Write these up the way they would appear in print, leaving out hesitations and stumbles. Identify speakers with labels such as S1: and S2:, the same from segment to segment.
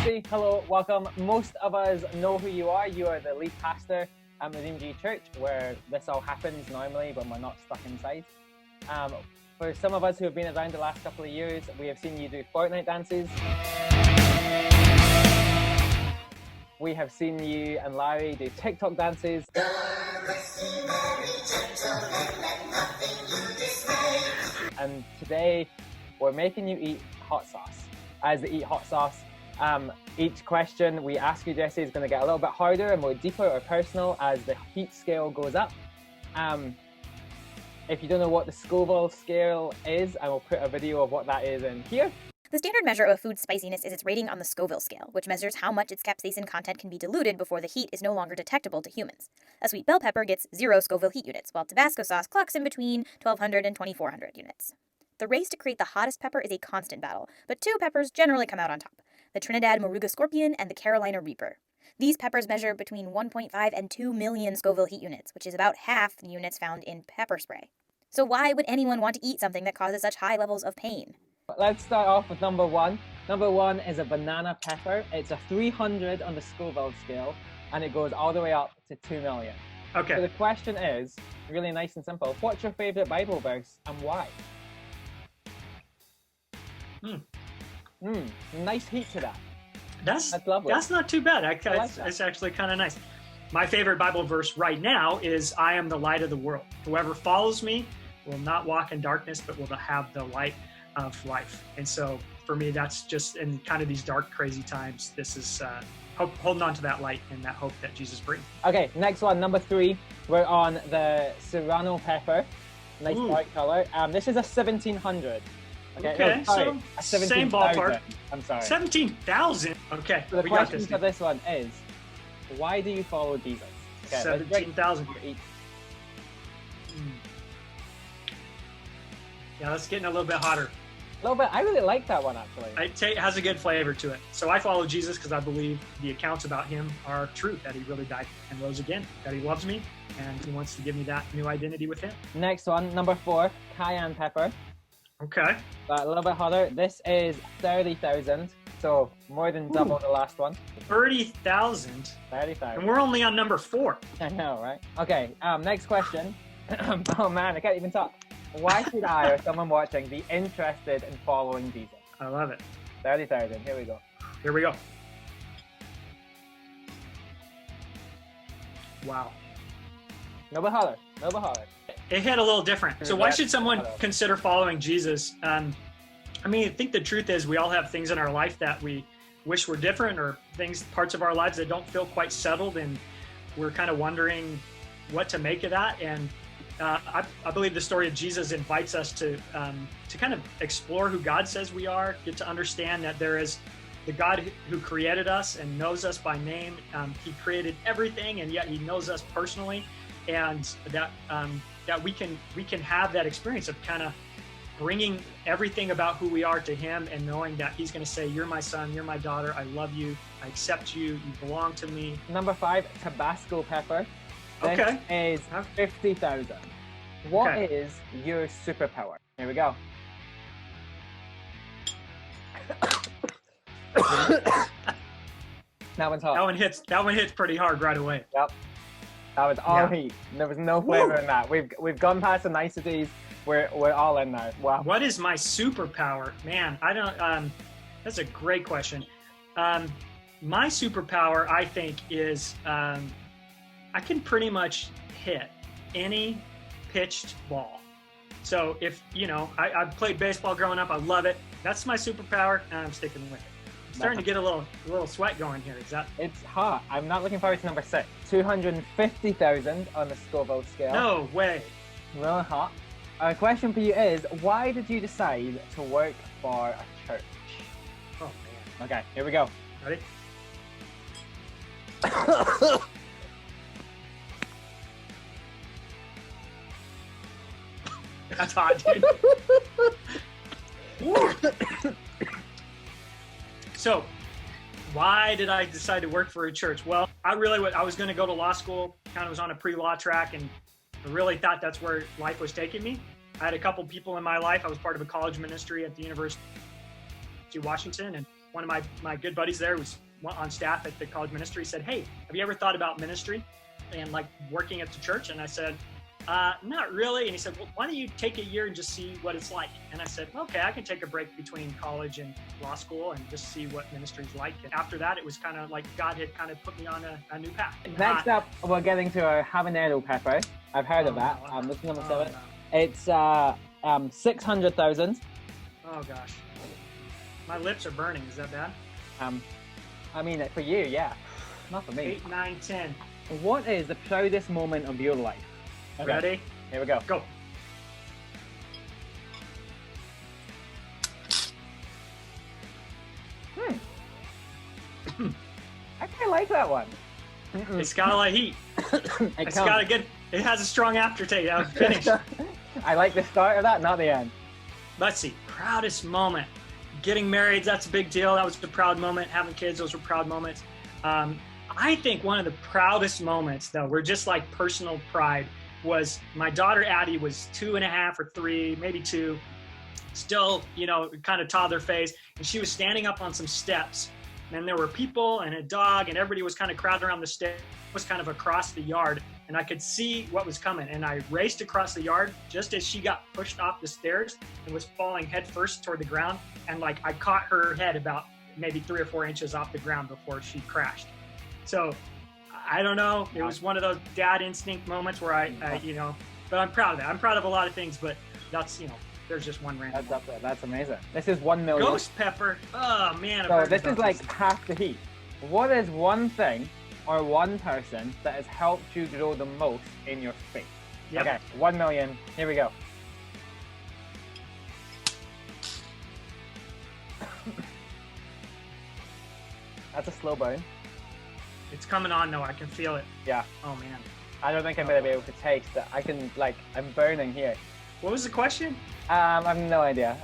S1: Jesse, hello, welcome. Most of us know who you are. You are the lead pastor at Redeemed G Church, where this all happens normally when we're not stuck inside. For some of us who have been around the last couple of years, we have seen you do Fortnite dances. We have seen you and Larry do TikTok dances. And today, we're making you eat hot sauce. As they eat hot sauce, each question we ask you, Jesse, is going to get a little bit harder and more deeper or personal as the heat scale goes up. If you don't know what the Scoville Scale is, I will put a video of what that is in here.
S2: The standard measure of food spiciness is its rating on the Scoville Scale, which measures how much its capsaicin content can be diluted before the heat is no longer detectable to humans. A sweet bell pepper gets 0 Scoville heat units, while Tabasco sauce clocks in between 1,200 and 2,400 units. The race to create the hottest pepper is a constant battle, but two peppers generally come out on top: the Trinidad Moruga Scorpion and the Carolina Reaper. These peppers measure between 1.5 and 2 million Scoville heat units, which is about half the units found in pepper spray. So why would anyone want to eat something that causes such high levels of pain?
S1: Let's start off with number one. Number one is a banana pepper. It's a 300 on the Scoville scale, and it goes all the way up to 2 million.
S3: Okay.
S1: So the question is, really nice and simple. What's your favorite Bible verse and why? Nice heat to that.
S3: That's
S1: lovely.
S3: That's not too bad.
S1: like
S3: It's actually kind of nice. My favorite Bible verse right now is, "I am the light of the world. Whoever follows me will not walk in darkness, but will have the light of life." And so for me, that's just in kind of these dark, crazy times. This is holding on to that light and that hope that Jesus brings.
S1: Okay, next one, number three. We're on the Serrano Pepper. Nice bright color. This is a 1700.
S3: Okay,
S1: no, sorry,
S3: so
S1: a
S3: same ballpark.
S1: I'm sorry.
S3: 17,000. Okay,
S1: So the
S3: we got
S1: question
S3: this.
S1: for this one is, why do you follow Jesus? Okay,
S3: 17,000.
S1: each.
S3: Yeah, that's getting a little bit hotter.
S1: A little bit. I really like that one actually.
S3: It has a good flavor to it. So I follow Jesus because I believe the accounts about him are true, that he really died and rose again, that he loves me, and he wants to give me that new identity with him.
S1: Next one, number four, Cayenne Pepper.
S3: Okay.
S1: A little bit hotter. This is 30,000, so more than double the last one.
S3: 30,000.
S1: 30,000.
S3: And we're only on number 4.
S1: I know, right? Okay, next question. Oh man, I can't even talk. Why should I or someone watching be interested in following Jesus?
S3: I love it.
S1: 30,000, here we go.
S3: Here we go. Wow.
S1: No bit hotter, no bit hotter.
S3: It hit a little different. So why should someone consider following Jesus? I mean, I think the truth is we all have things in our life that we wish were different, or parts of our lives that don't feel quite settled, and we're kind of wondering what to make of that. And I believe the story of Jesus invites us to kind of explore who God says we are, get to understand that there is the God who created us and knows us by name. He created everything, and yet he knows us personally, and that we can have that experience of kind of bringing everything about who we are to him, and knowing that he's going to say, "You're my son, you're my daughter, I love you, I accept you, you belong to me." Number
S1: 5, Tabasco Pepper. This
S3: Okay.
S1: is 50,000. What is your superpower? Here we go. That one's hot.
S3: That one hits pretty hard right away.
S1: Yep. That was all heat. There was no flavor in that. We've gone past the niceties. We're all in now. Wow.
S3: What is my superpower? Man, I don't that's a great question. My superpower, I think, is I can pretty much hit any pitched ball. So if, I played baseball growing up, I love it. That's my superpower, and I'm sticking with it. I'm starting to get a little sweat going here.
S1: It's hot. I'm not looking forward to number 6. 250,000 on the Scoville scale.
S3: No way.
S1: Really hot. Our question for you is, why did you decide to work for a church?
S3: Oh man.
S1: Okay, here we go.
S3: Ready? That's hot, dude. So, why did I decide to work for a church? Well, I was going to go to law school, kind of was on a pre-law track, and I really thought that's where life was taking me. I had a couple people in my life. I was part of a college ministry at the University of Washington, and one of my good buddies there was on staff at the college ministry, said, hey, have you ever thought about ministry and like working at the church? And I said, not really. And he said, well, why don't you take a year and just see what it's like? And I said, okay, I can take a break between college and law school and just see what ministry's like. And after that, it was kind of like God had kind of put me on a new path.
S1: Next up, we're getting to our habanero pepper. I've heard of that. This is number 7. No. It's 600,000.
S3: Oh gosh, my lips are burning. Is that bad?
S1: I mean, for you, yeah. Not for me.
S3: 8, 9, 10.
S1: What is the proudest moment of your life? Okay.
S3: Ready?
S1: Here we go.
S3: Go.
S1: I kind of like that one.
S3: It's got a lot of heat. It's got a good. It has a strong aftertaste. I was finished.
S1: I like the start of that, not the end.
S3: Let's see. Proudest moment. Getting married, that's a big deal. That was a proud moment. Having kids, those were proud moments. I think one of the proudest moments, though, were just like personal pride, was my daughter Addie was 2.5 or 3, maybe 2, still, kind of toddler phase, and she was standing up on some steps, and there were people and a dog, and everybody was kind of crowded around the steps. It was kind of across the yard, and I could see what was coming, and I raced across the yard just as she got pushed off the stairs and was falling head first toward the ground, and like I caught her head about maybe 3 or 4 inches off the ground before she crashed. So I don't know. It was one of those dad instinct moments where I but I'm proud of that. I'm proud of a lot of things, but that's, there's just one random.
S1: That's amazing. This is 1 million.
S3: Ghost pepper. Oh man.
S1: So this is like half the heat. What is one thing or one person that has helped you grow the most in your faith? Yep. Okay, 1 million. Here we go. That's a slow burn.
S3: It's coming on though. I can feel it.
S1: Yeah.
S3: Oh man.
S1: I don't think I'm gonna be able to taste it. I'm burning here.
S3: What was the question?
S1: I have no idea.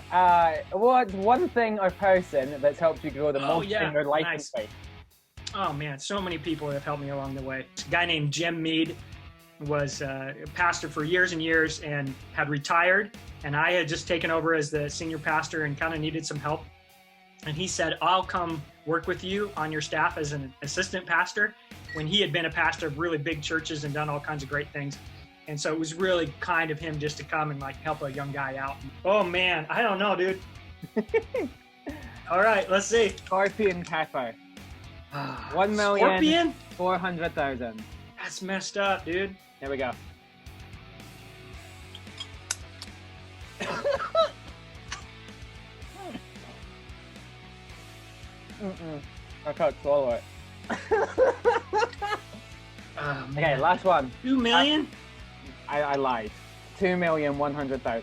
S1: What's one thing or person that's helped you grow the most in your life and faith?
S3: Oh man, so many people have helped me along the way. A guy named Jim Mead was a pastor for years and years and had retired, and I had just taken over as the senior pastor and kind of needed some help. And he said, I'll come work with you on your staff as an assistant pastor, when he had been a pastor of really big churches and done all kinds of great things. And so it was really kind of him just to come and like help a young guy out. Oh man, I don't know, dude. All right, let's see.
S1: Scorpion pepper. 1,400,000.
S3: That's messed up, dude.
S1: Here we go. I can't swallow it. Okay, last one.
S3: 2 million?
S1: I lied. 2,100,000.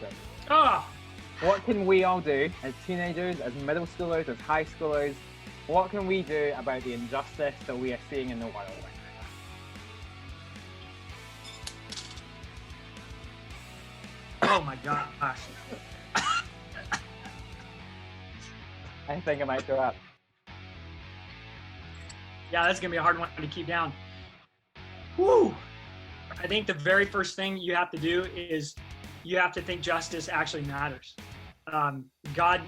S3: Oh!
S1: What can we all do as teenagers, as middle schoolers, as high schoolers? What can we do about the injustice that we are seeing in the world right
S3: now? Oh my gosh.
S1: I think I might throw up.
S3: Yeah, that's going to be a hard one to keep down. Woo! I think the very first thing you have to do is you have to think justice actually matters. God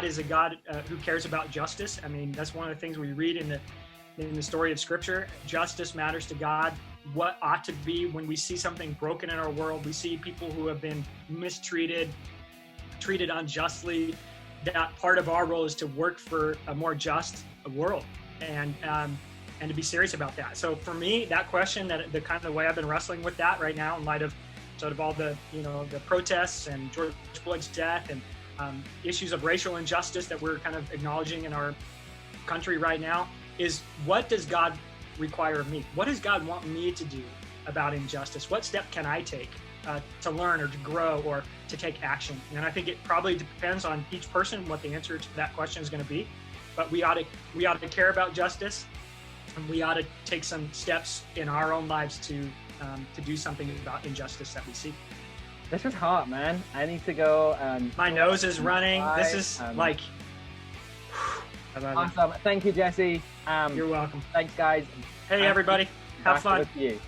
S3: is a God who cares about justice. I mean, that's one of the things we read in the story of Scripture. Justice matters to God. What ought to be when we see something broken in our world, we see people who have been mistreated, treated unjustly, that part of our role is to work for a more just world and to be serious about that. So for me, that question, the kind of the way I've been wrestling with that right now in light of sort of all the, the protests and George Floyd's death and issues of racial injustice that we're kind of acknowledging in our country right now, is what does God require of me? What does God want me to do about injustice? What step can I take to learn or to grow or to take action? And I think it probably depends on each person what the answer to that question is going to be. But we ought to care about justice, and we ought to take some steps in our own lives to do something about injustice that we see.
S1: This is hot, man. I need to go.
S3: My nose is running. This is like.
S1: Awesome. Thank you, Jesse.
S3: You're welcome.
S1: Thanks, guys.
S3: Hey, everybody. Have fun.
S1: With you.